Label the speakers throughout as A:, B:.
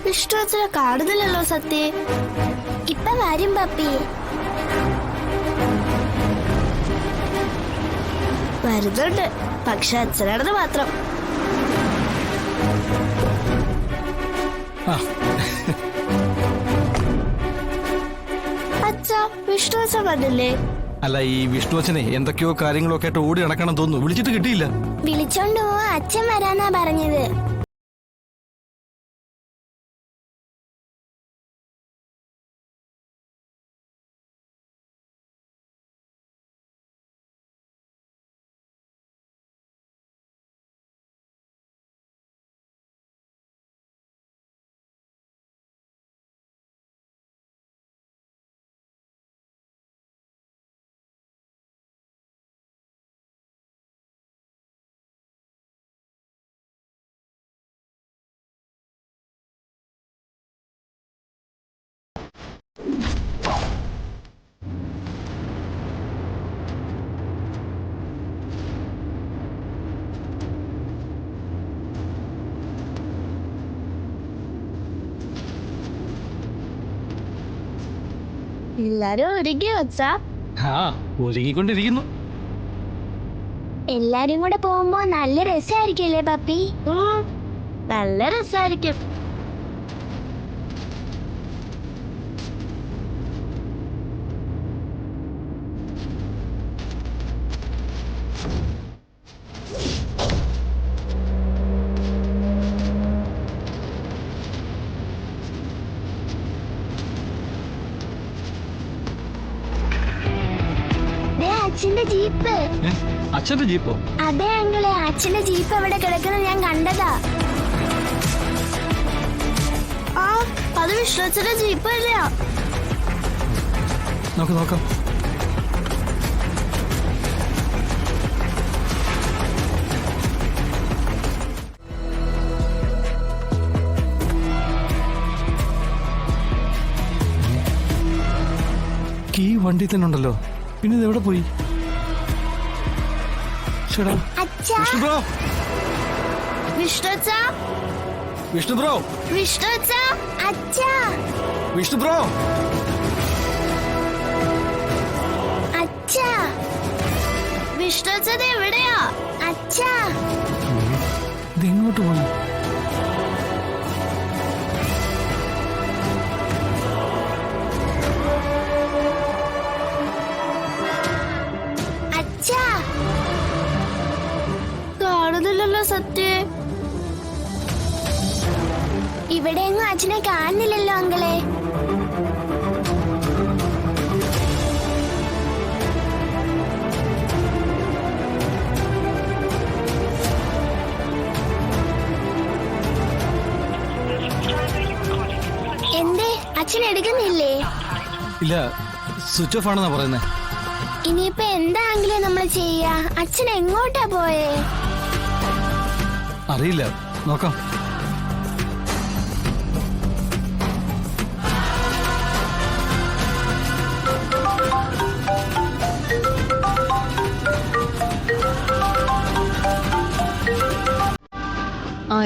A: വിഷ്ണു അച്ഛനെ കാണുന്നില്ലല്ലോ സത്യ.
B: ഇപ്പൊ വരും പപ്പി.
A: വരുന്നുണ്ട്, പക്ഷെ അച്ഛനാണെന്ന് മാത്രം. അച്ഛാ, വിഷ്ണു അച്ഛൻ കണ്ടില്ലേ?
C: അല്ല, ഈ വിഷ്ണുവച്ചനെ എന്തൊക്കെയോ കാര്യങ്ങളൊക്കെ ആയിട്ട് ഓടി നടക്കണം തോന്നുന്നു. വിളിച്ചിട്ട് കിട്ടിയില്ല.
B: വിളിച്ചോണ്ട് പോവാ, അച്ഛൻ വരാന്നാ പറഞ്ഞത്.
A: എല്ലാരും ഒരുങ്ങി വച്ചാ?
C: ഒരുങ്ങിക്കൊണ്ടിരിക്കുന്നു.
B: എല്ലാരും കൂടെ പോകുമ്പോ നല്ല രസമായിരിക്കില്ലേ പപ്പി?
A: നല്ല രസായിരിക്കും.
B: അച്ഛന്റെ ജീപ്പ്.
C: അച്ഛന്റെ ജീപ്പോ?
B: അതെ അങ്കിളെ, അച്ഛന്റെ ജീപ്പ് അവിടെ കിടക്കുന്നത് ഞാൻ കണ്ടതാ.
A: ആ, അത് വിഷ്ണു അച്ഛന്റെ ജീപ്പ് അല്ലയാ.
C: നമുക്ക് നോക്കാം. ഈ വണ്ടി തന്നെ ഉണ്ടല്ലോ, പിന്നെ ഇത് എവിടെ പോയി? വിഷ്ണു ബ്രോ,
A: വിഷ്ണു അച്ഛാ,
C: വിഷ്ണു ബ്രോ,
A: വിഷ്ണു അച്ഛാ,
B: അച്ഛാ,
C: വിഷ്ണു ബ്രോ,
B: അച്ഛാ,
A: വിഷ്ണു അച്ഛൻ എവിടെയാ?
B: അച്ഛാ.
C: ഇത് എങ്ങോട്ട് പോയി?
B: അച്ഛാ,
A: കാണുന്നില്ലല്ലോ സത്യ.
B: ഇവിടെയെങ്ങും അച്ഛനെ കാണുന്നില്ലല്ലോ അങ്കിളെ. എന്തേ അച്ഛൻ എടുക്കുന്നില്ലേ?
C: ഇല്ല, സ്വിച്ച് ഓഫ് ആണെന്നാ പറയുന്നേ.
B: ഇനിയിപ്പോ എന്താ അങ്കിളെ നമ്മൾ ചെയ്യാ? അച്ഛൻ എങ്ങോട്ടാ പോയേ?
C: അറിയില്ല, നോക്കാം.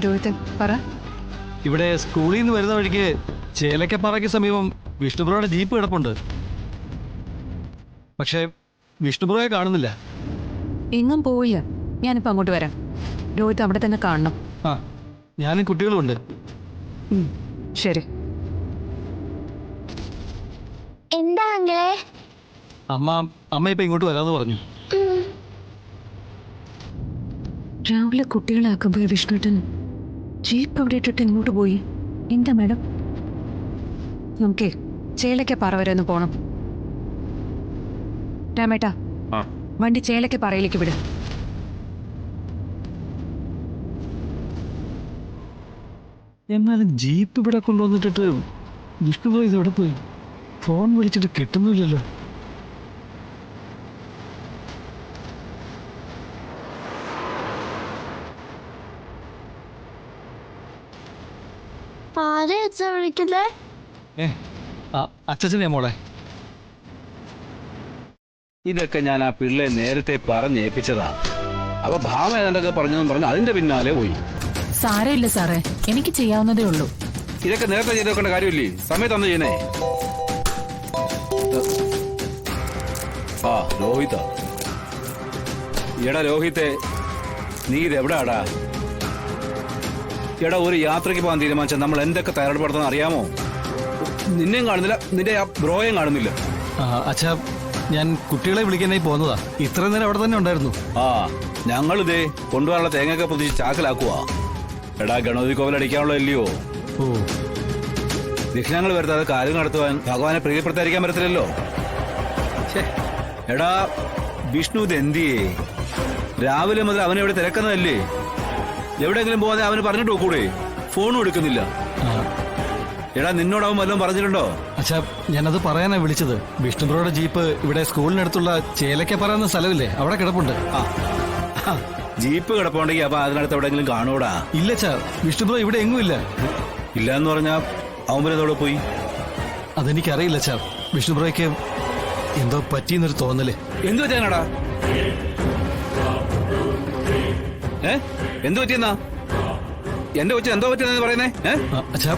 D: രോഹിതൻ പറ.
C: ഇവിടെ സ്കൂളിൽ നിന്ന് വരുന്ന വഴിക്ക് ചേലക്കപ്പാറയ്ക്ക് സമീപം വിഷ്ണുബ്രോയുടെ ജീപ്പ് കിടപ്പുണ്ട്. പക്ഷെ വിഷ്ണുബ്രോയെ കാണുന്നില്ല.
D: എങ്ങും പോവില്ല. ഞാനിപ്പോ അങ്ങോട്ട് വരാം. രോഹിത് അവിടെ തന്നെ കാണണം.
C: ആ, ഞാനും കുട്ടികളുമുണ്ട്.
D: ശരി.
B: എന്താ അങ്കിളെ?
C: അമ്മ ഇപ്പൊ ഇങ്ങോട്ട് വരാമെന്ന് പറഞ്ഞു.
D: രാവിലെ കുട്ടികളാക്കുമ്പോൾ വിഷ്ണുട്ടൻ ജീപ്പ് അവിടെ ഇട്ടിട്ട് ഇങ്ങോട്ട് പോയി. എന്താ മാഡം? നമുക്കേ ചേലക്കപ്പാറ വരെ ഒന്ന് പോണം. രാമേട്ടാ, വണ്ടി ചേലക്കപ്പാറയിലേക്ക് വിട്.
C: എന്നാലും ജീപ്പ് ഇവിടെ കൊണ്ടുവന്നിട്ടിട്ട് വിഷ്ണുബ്രോ ഇത് എവിടെ പോയി? ഫോൺ വിളിച്ചിട്ട് കിട്ടുന്നില്ലല്ലോ.
A: ആരെ അച്ഛൻ വിളിക്കുന്നേ?
C: അച്ഛനെ മോളെ.
E: ഇതൊക്കെ ഞാൻ ആ പിള്ളെ നേരത്തെ പറഞ്ഞേൽപ്പിച്ചതാ. അപ്പൊ ഭാവ ഏതാണ്ടൊക്കെ പറഞ്ഞെന്ന് പറഞ്ഞ് അതിന്റെ പിന്നാലെ പോയി.
F: സാരമില്ല സാറേ, എനിക്ക് ചെയ്യാവുന്നതേ ഉള്ളൂ.
E: ഇതൊക്കെ നേരത്തെ ചെയ്ത് വെക്കേണ്ട കാര്യമില്ലേ? സമയത്ത് അന്ന് ചെയ്യുന്നേ. ആ രോഹിത, എടാ രോഹിത്തെ, നീ ഇത് എവിടാടാ? എടാ, ഒരു യാത്രയ്ക്ക് പോകാൻ തീരുമാനിച്ചാൽ നമ്മൾ എന്തൊക്കെ തയ്യാറെടുപ്പെടുത്തുന്ന അറിയാമോ? നിന്നെയും കാണുന്നില്ല, നിന്റെ ആ ബ്രോയും കാണുന്നില്ല.
C: അച്ഛാ, ഞാൻ കുട്ടികളെ വിളിക്കാനായി പോകുന്നതാ. ഇത്ര നേരം അവിടെ തന്നെ ഉണ്ടായിരുന്നു.
E: ആ, ഞങ്ങളിതേ കൊണ്ടുപോകാനുള്ള തേങ്ങയൊക്കെ പൊതിച്ച് ചാക്കിലാക്കുക. എടാ, ഗണപതി കോവിലടിക്കാനുള്ള ഇല്ലയോ?
C: ഓ,
E: വിഘ്നങ്ങൾ വരുത്താതെ കാര്യം നടത്തുവാൻ ഭഗവാനെ പ്രീതിപ്പെടുത്താതിരിക്കാൻ പറ്റത്തില്ലല്ലോ. എടാ വിഷ്ണു, ഇത് എന്തിയേ? രാവിലെ മുതൽ അവനെ ഇവിടെ തിരക്കുന്നതല്ലേ? എവിടെയെങ്കിലും പോകാതെ അവന് പറഞ്ഞിട്ട് പോക്കൂടെ? ഫോണും എടുക്കുന്നില്ല. എടാ, നിന്നോടവൻ വല്ലതും പറഞ്ഞിട്ടുണ്ടോ?
C: അച്ഛാ, ഞാനത് പറയാനാ വിളിച്ചത്. വിഷ്ണുബ്രോയുടെ ജീപ്പ് ഇവിടെ സ്കൂളിനടുത്തുള്ള ചേലക്ക പറയുന്ന സ്ഥലമില്ലേ, അവിടെ കിടപ്പുണ്ട്.
E: ജീപ്പ് കിടപ്പുണ്ടെങ്കിൽ അപ്പൊ അതിനടുത്ത് എവിടെയെങ്കിലും കാണൂടാ?
C: ഇല്ല അച്ഛാ, വിഷ്ണുബ്രോ ഇവിടെ എങ്ങും ഇല്ല.
E: ഇല്ല എന്ന് പറഞ്ഞാ അവൻ പിന്നെ അതോടെ പോയി?
C: അതെനിക്കറിയില്ല അച്ഛാ. വിഷ്ണുബ്രോയ്ക്ക് എന്തോ പറ്റിയെന്നൊരു തോന്നല്.
E: എന്തു പറ്റാനാടാ? എന്തു പറ്റിയെന്നാ? എന്റെ കൊച്ചു എന്തോ പറ്റിയെന്ന് പറയുന്നേ?
C: അച്ഛാ,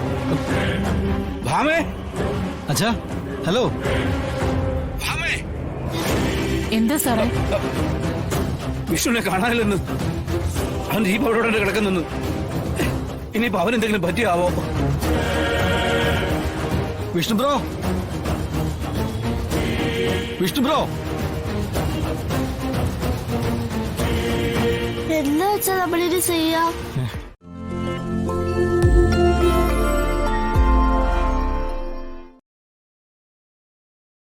E: ഭാമേ,
C: അച്ഛാ, ഹലോ.
E: ഭാമേ,
D: എന്താ സാറേ?
E: വിഷ്ണുവിനെ കാണാനില്ലെന്ന്. അവൻ ജീപ്പ് അവിടെ കിടക്കുന്നെന്ന്. ഇനിയിപ്പോ അവനെന്തെങ്കിലും പറ്റിയാവോ?
C: വിഷ്ണുബ്രോ, വിഷ്ണുബ്രോ.
A: എന്താ വെച്ചാ നമ്മളിത് ചെയ്യാം?